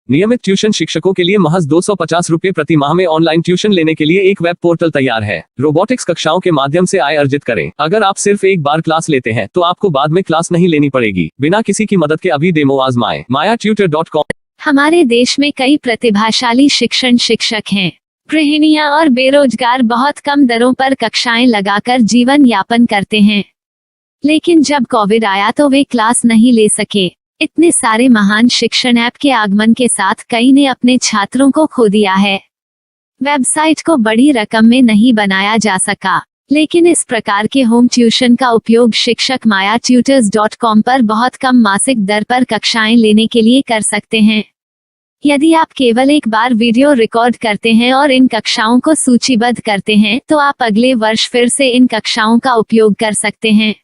नियमित ट्यूशन शिक्षकों के लिए महज 250 रुपए प्रति माह में ऑनलाइन ट्यूशन लेने के लिए एक वेब पोर्टल तैयार है। रोबोटिक्स कक्षाओं के माध्यम से आय अर्जित करें। अगर आप सिर्फ एक बार क्लास लेते हैं तो आपको बाद में क्लास नहीं लेनी पड़ेगी। बिना किसी की मदद के अभी डेमो आजमाएं। mayatutor.com। हमारे देश में कई प्रतिभाशाली शिक्षक हैं। गृहिणियां और बेरोजगार बहुत कम दरों पर कक्षाएं लगाकर जीवन यापन करते हैं, लेकिन जब कोविड आया तो वे क्लास नहीं ले सके। इतने सारे महान शिक्षण ऐप के आगमन के साथ कई ने अपने छात्रों को खो दिया है। वेबसाइट को बड़ी रकम में नहीं बनाया जा सका, लेकिन इस प्रकार के होम ट्यूशन का उपयोग शिक्षक mayatutors.com पर बहुत कम मासिक दर पर कक्षाएं लेने के लिए कर सकते हैं। यदि आप केवल एक बार वीडियो रिकॉर्ड करते हैं और इन कक्षाओं को सूचीबद्ध करते हैं तो आप अगले वर्ष फिर से इन कक्षाओं का उपयोग कर सकते हैं।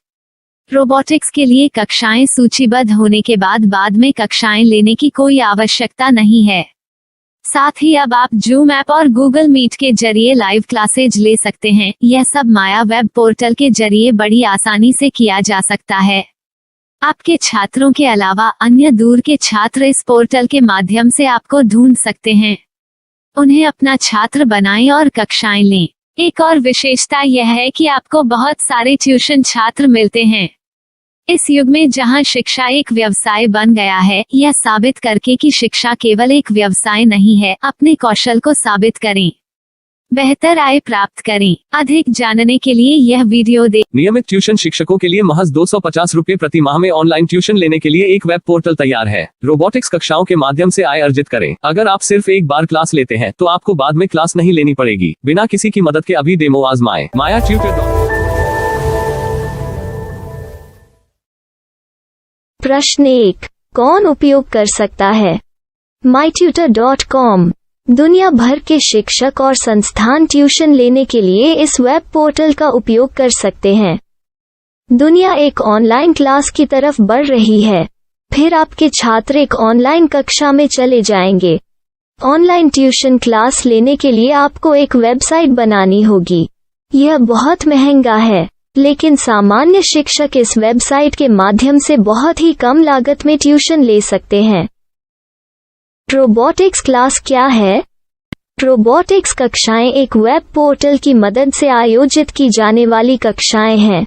रोबोटिक्स के लिए कक्षाएं सूचीबद्ध होने के बाद में कक्षाएं लेने की कोई आवश्यकता नहीं है। साथ ही अब आप जूम ऐप और गूगल मीट के जरिए लाइव क्लासेज ले सकते हैं। यह सब माया वेब पोर्टल के जरिए बड़ी आसानी से किया जा सकता है। आपके छात्रों के अलावा अन्य दूर के छात्र इस पोर्टल के माध्यम से आपको ढूंढ सकते हैं। उन्हें अपना छात्र बनाएं और कक्षाएं लें। एक और विशेषता यह है कि आपको बहुत सारे ट्यूशन छात्र मिलते हैं। इस युग में जहां शिक्षा एक व्यवसाय बन गया है, यह साबित करके कि शिक्षा केवल एक व्यवसाय नहीं है, अपने कौशल को साबित करें, बेहतर आय प्राप्त करें। अधिक जानने के लिए यह वीडियो देखें। नियमित ट्यूशन शिक्षकों के लिए महज 250 रुपए प्रति माह में ऑनलाइन ट्यूशन लेने के लिए एक वेब पोर्टल तैयार है। रोबोटिक्स कक्षाओं के माध्यम से आय अर्जित करें। अगर आप सिर्फ एक बार क्लास लेते हैं तो आपको बाद में क्लास नहीं लेनी पड़ेगी। बिना किसी की मदद के अभी डेमो आजमाएं। mayatutor.com। प्रश्न 1, कौन उपयोग कर सकता है? mytutor.com दुनिया भर के शिक्षक और संस्थान ट्यूशन लेने के लिए इस वेब पोर्टल का उपयोग कर सकते हैं। दुनिया एक ऑनलाइन क्लास की तरफ बढ़ रही है। फिर आपके छात्र एक ऑनलाइन कक्षा में चले जाएंगे। ऑनलाइन ट्यूशन क्लास लेने के लिए आपको एक वेबसाइट बनानी होगी। यह बहुत महंगा है, लेकिन सामान्य शिक्षक इस वेबसाइट के माध्यम से बहुत ही कम लागत में ट्यूशन ले सकते हैं। रोबोटिक्स क्लास क्या है? रोबोटिक्स कक्षाएं एक वेब पोर्टल की मदद से आयोजित की जाने वाली कक्षाएं हैं,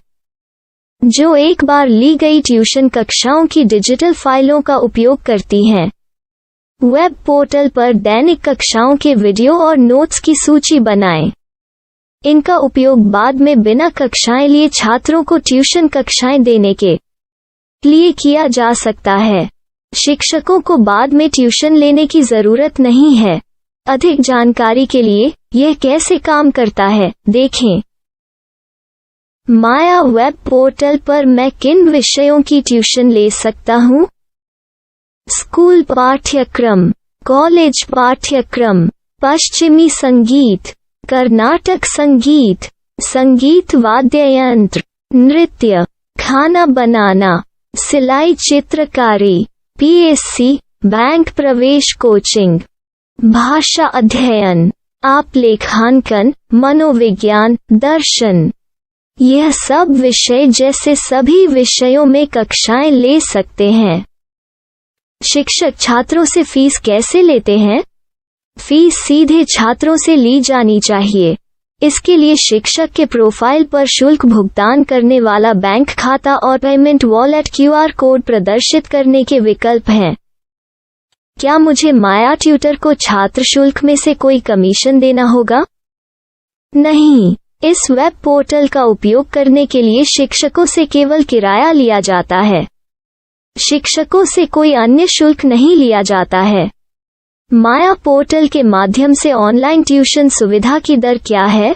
जो एक बार ली गई ट्यूशन कक्षाओं की डिजिटल फाइलों का उपयोग करती हैं। वेब पोर्टल पर दैनिक कक्षाओं के वीडियो और नोट्स की सूची बनाएं। इनका उपयोग बाद में बिना कक्षाएं लिए छात्रों को ट्यूशन कक्षाएं देने के लिए किया जा सकता है। शिक्षकों को बाद में ट्यूशन लेने की जरूरत नहीं है। अधिक जानकारी के लिए यह कैसे काम करता है, देखें। माया वेब पोर्टल पर मैं किन विषयों की ट्यूशन ले सकता हूँ? स्कूल पाठ्यक्रम, कॉलेज पाठ्यक्रम, पश्चिमी संगीत, कर्नाटक संगीत, संगीत वाद्य यंत्र, नृत्य, खाना बनाना, सिलाई चित्रकारी, पीएससी, बैंक प्रवेश कोचिंग, भाषा अध्ययन, आप लेखांकन, मनोविज्ञान, दर्शन। यह सब विषय जैसे सभी विषयों में कक्षाएं ले सकते हैं। शिक्षक छात्रों से फीस कैसे लेते हैं? फीस सीधे छात्रों से ली जानी चाहिए। इसके लिए शिक्षक के प्रोफाइल पर शुल्क भुगतान करने वाला बैंक खाता और पेमेंट वॉलेट क्यूआर कोड प्रदर्शित करने के विकल्प हैं। क्या मुझे माया ट्यूटर को छात्र शुल्क में से कोई कमीशन देना होगा? नहीं, इस वेब पोर्टल का उपयोग करने के लिए शिक्षकों से केवल किराया लिया जाता है। शिक्षकों से कोई अन्य शुल्क नहीं लिया जाता है। माया पोर्टल के माध्यम से ऑनलाइन ट्यूशन सुविधा की दर क्या है?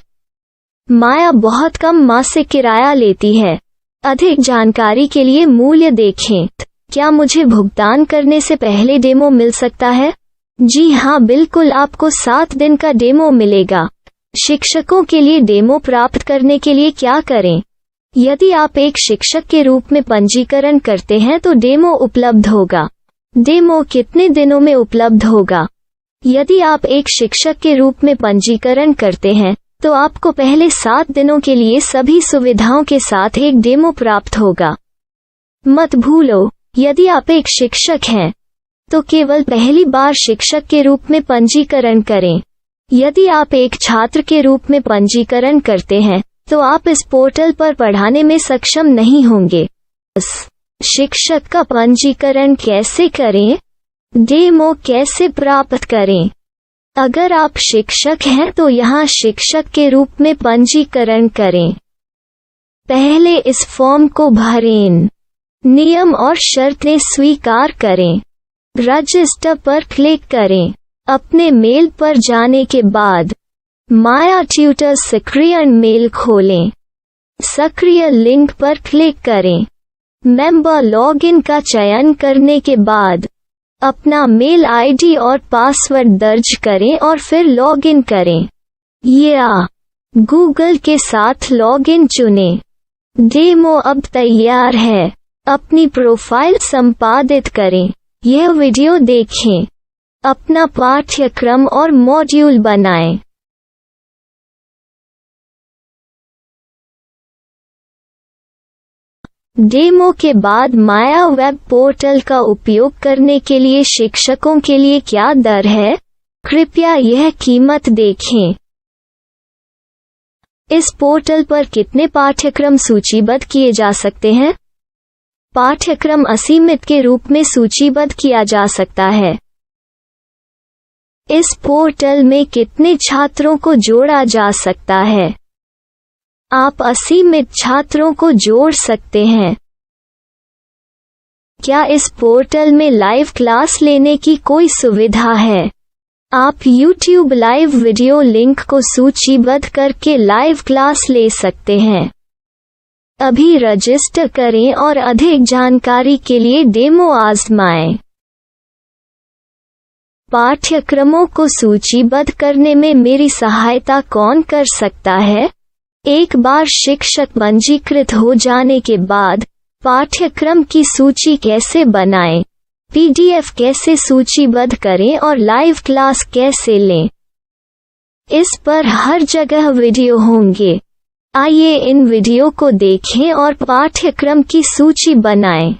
माया बहुत कम मासिक किराया लेती है। अधिक जानकारी के लिए मूल्य देखें। क्या मुझे भुगतान करने से पहले डेमो मिल सकता है? जी हाँ, बिल्कुल, आपको 7 दिन का डेमो मिलेगा। शिक्षकों के लिए डेमो प्राप्त करने के लिए क्या करें? यदि आप एक शिक्षक के रूप में पंजीकरण करते हैं तो डेमो उपलब्ध होगा। डेमो कितने दिनों में उपलब्ध होगा? यदि आप एक शिक्षक के रूप में पंजीकरण करते हैं तो आपको पहले 7 दिनों के लिए सभी सुविधाओं के साथ एक डेमो प्राप्त होगा। मत भूलो, यदि आप एक शिक्षक हैं तो केवल पहली बार शिक्षक के रूप में पंजीकरण करें। यदि आप एक छात्र के रूप में पंजीकरण करते हैं तो आप इस पोर्टल पर पढ़ाने में सक्षम नहीं होंगे। शिक्षक का पंजीकरण कैसे करें? डेमो कैसे प्राप्त करें? अगर आप शिक्षक हैं तो यहाँ शिक्षक के रूप में पंजीकरण करें। पहले इस फॉर्म को भरें। नियम और शर्तें स्वीकार करें। रजिस्टर पर क्लिक करें। अपने मेल पर जाने के बाद माया ट्यूटर सक्रिय मेल खोलें। सक्रिय लिंक पर क्लिक करें। मेंबर लॉगिन का चयन करने के बाद अपना मेल आईडी और पासवर्ड दर्ज करें और फिर लॉगिन करें या गूगल के साथ लॉगिन चुनें। डेमो अब तैयार है। अपनी प्रोफाइल संपादित करें। यह वीडियो देखें। अपना पाठ्यक्रम और मॉड्यूल बनाएं। डेमो के बाद माया वेब पोर्टल का उपयोग करने के लिए शिक्षकों के लिए क्या दर है? कृपया यह कीमत देखें। इस पोर्टल पर कितने पाठ्यक्रम सूचीबद्ध किए जा सकते हैं? पाठ्यक्रम असीमित के रूप में सूचीबद्ध किया जा सकता है। इस पोर्टल में कितने छात्रों को जोड़ा जा सकता है? आप असीमित छात्रों को जोड़ सकते हैं। क्या इस पोर्टल में लाइव क्लास लेने की कोई सुविधा है? आप YouTube लाइव वीडियो लिंक को सूचीबद्ध करके लाइव क्लास ले सकते हैं। अभी रजिस्टर करें और अधिक जानकारी के लिए डेमो आजमाएं। पाठ्यक्रमों को सूचीबद्ध करने में मेरी सहायता कौन कर सकता है? एक बार शिक्षक पंजीकृत हो जाने के बाद पाठ्यक्रम की सूची कैसे बनाएं, PDF कैसे सूचीबद्ध करें और लाइव क्लास कैसे लें, इस पर हर जगह वीडियो होंगे। आइए इन वीडियो को देखें और पाठ्यक्रम की सूची बनाएं।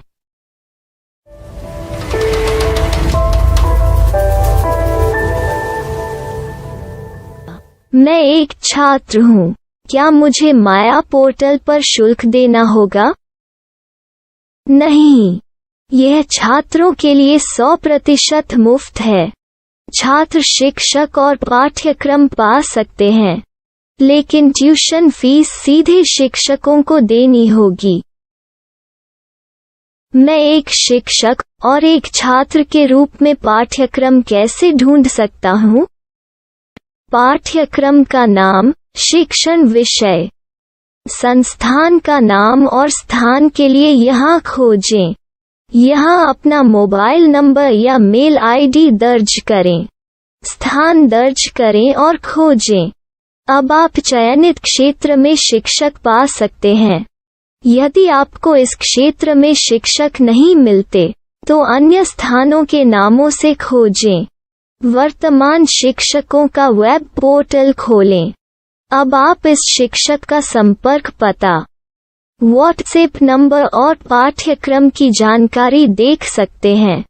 मैं एक छात्र हूँ। क्या मुझे माया पोर्टल पर शुल्क देना होगा? नहीं, यह छात्रों के लिए 100% मुफ्त है। छात्र शिक्षक और पाठ्यक्रम पा सकते हैं, लेकिन ट्यूशन फीस सीधे शिक्षकों को देनी होगी। मैं एक शिक्षक और एक छात्र के रूप में पाठ्यक्रम कैसे ढूंढ सकता हूँ? पाठ्यक्रम का नाम, शिक्षण विषय, संस्थान का नाम और स्थान के लिए यहाँ खोजें। यहाँ अपना मोबाइल नंबर या मेल आईडी दर्ज करें। स्थान दर्ज करें और खोजें। अब आप चयनित क्षेत्र में शिक्षक पा सकते हैं। यदि आपको इस क्षेत्र में शिक्षक नहीं मिलते, तो अन्य स्थानों के नामों से खोजें। वर्तमान शिक्षकों का वेब पोर्टल खोलें। अब आप इस शिक्षक का संपर्क पता, व्हाट्सएप नंबर और पाठ्यक्रम की जानकारी देख सकते हैं।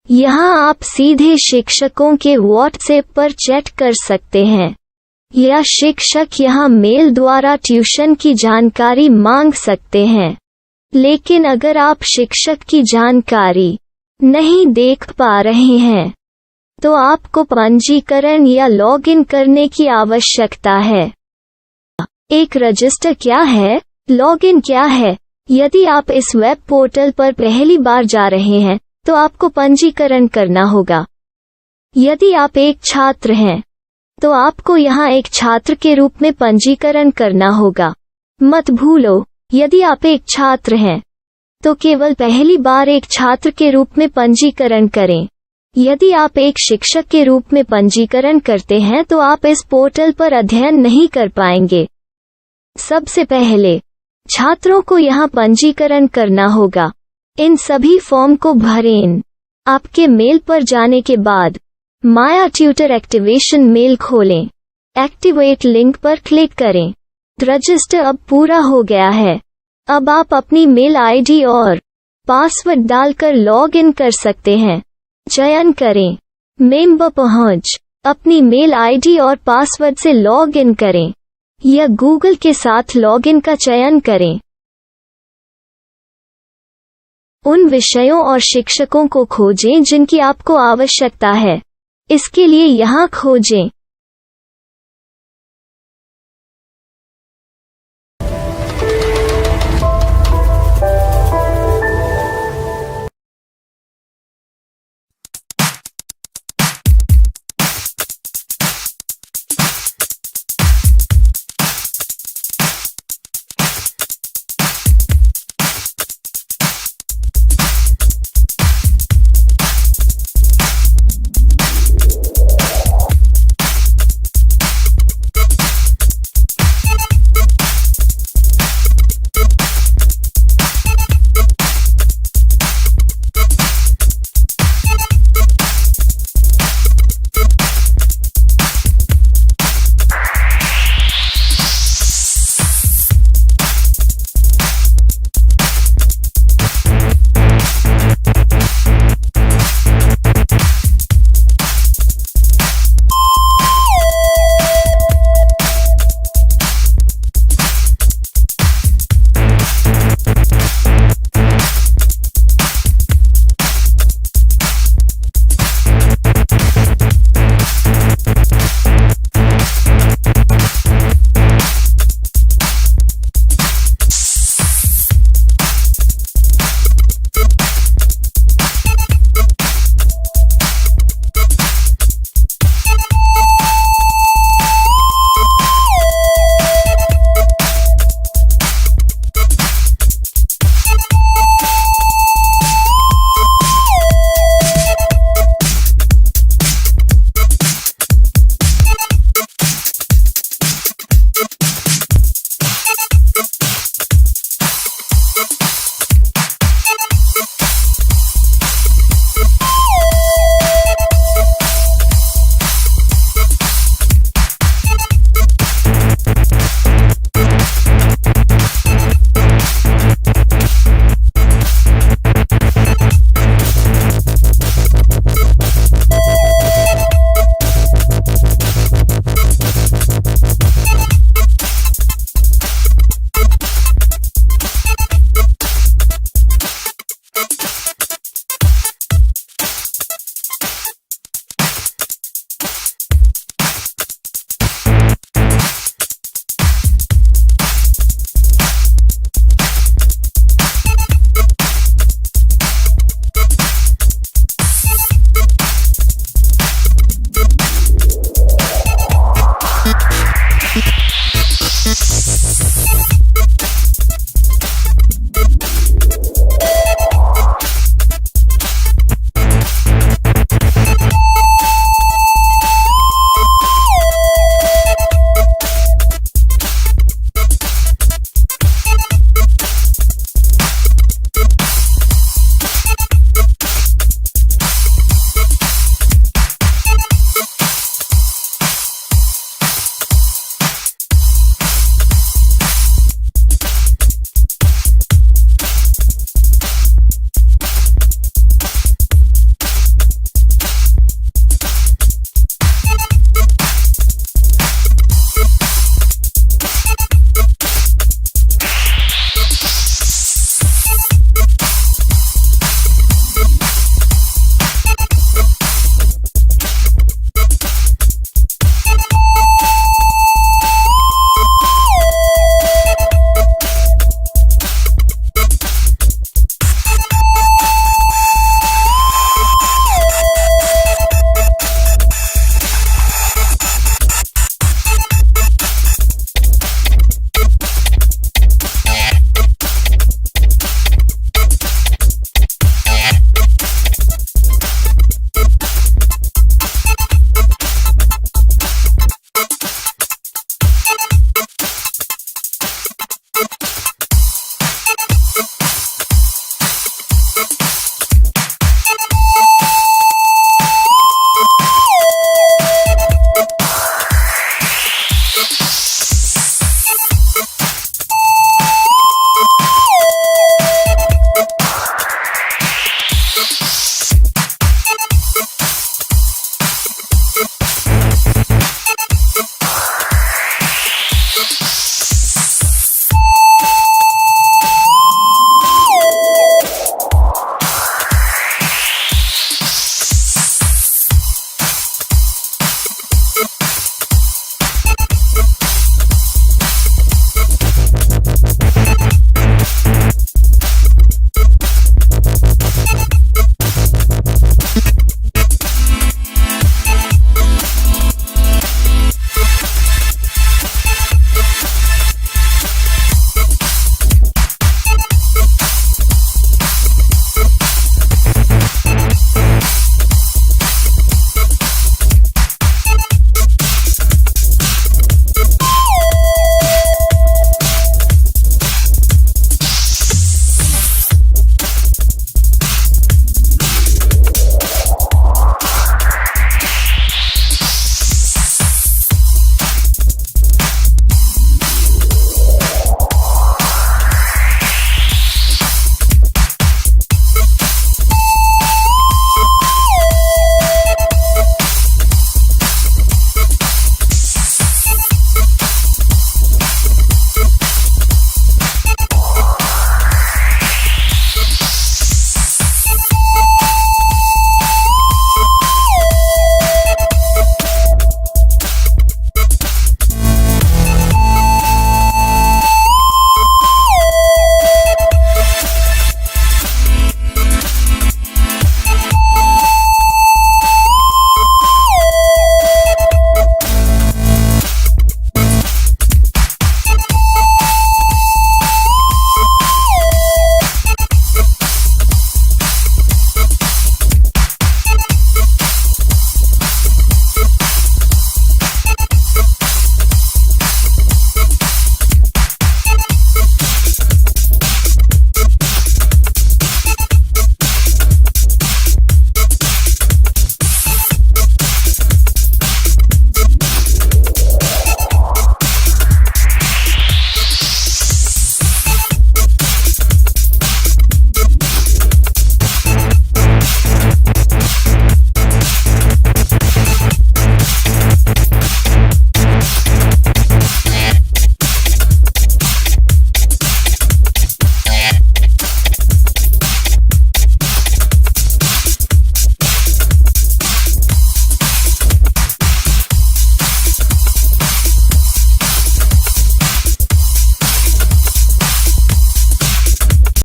यहाँ आप सीधे शिक्षकों के व्हाट्सएप पर चैट कर सकते हैं या शिक्षक यहाँ मेल द्वारा ट्यूशन की जानकारी मांग सकते हैं। लेकिन अगर आप शिक्षक की जानकारी नहीं देख पा रहे हैं, तो आपको पंजीकरण या लॉगिन करने की आवश्यकता है। एक रजिस्टर क्या है? लॉगिन क्या है? यदि आप इस वेब पोर्टल पर पहली बार जा रहे हैं, तो आपको पंजीकरण करना होगा। यदि आप एक छात्र हैं, तो आपको यहाँ एक छात्र के रूप में पंजीकरण करना होगा। मत भूलो, यदि आप एक छात्र हैं, तो केवल पहली बार एक छात्र के रूप में पंजीकरण करें। यदि आप एक शिक्षक के रूप में पंजीकरण करते हैं तो आप इस पोर्टल पर अध्ययन नहीं कर पाएंगे। सबसे पहले छात्रों को यहाँ पंजीकरण करना होगा। इन सभी फॉर्म को भरें। आपके मेल पर जाने के बाद माया ट्यूटर एक्टिवेशन मेल खोलें। एक्टिवेट लिंक पर क्लिक करें। रजिस्टर अब पूरा हो गया है। अब आप अपनी मेल आईडी और पासवर्ड डालकर लॉग इन कर सकते हैं। चयन करें। मेंबर पहुंच। अपनी मेल आईडी और पासवर्ड से लॉग इन करें या गूगल के साथ लॉगिन का चयन करें। उन विषयों और शिक्षकों को खोजें जिनकी आपको आवश्यकता है। इसके लिए यहाँ खोजें।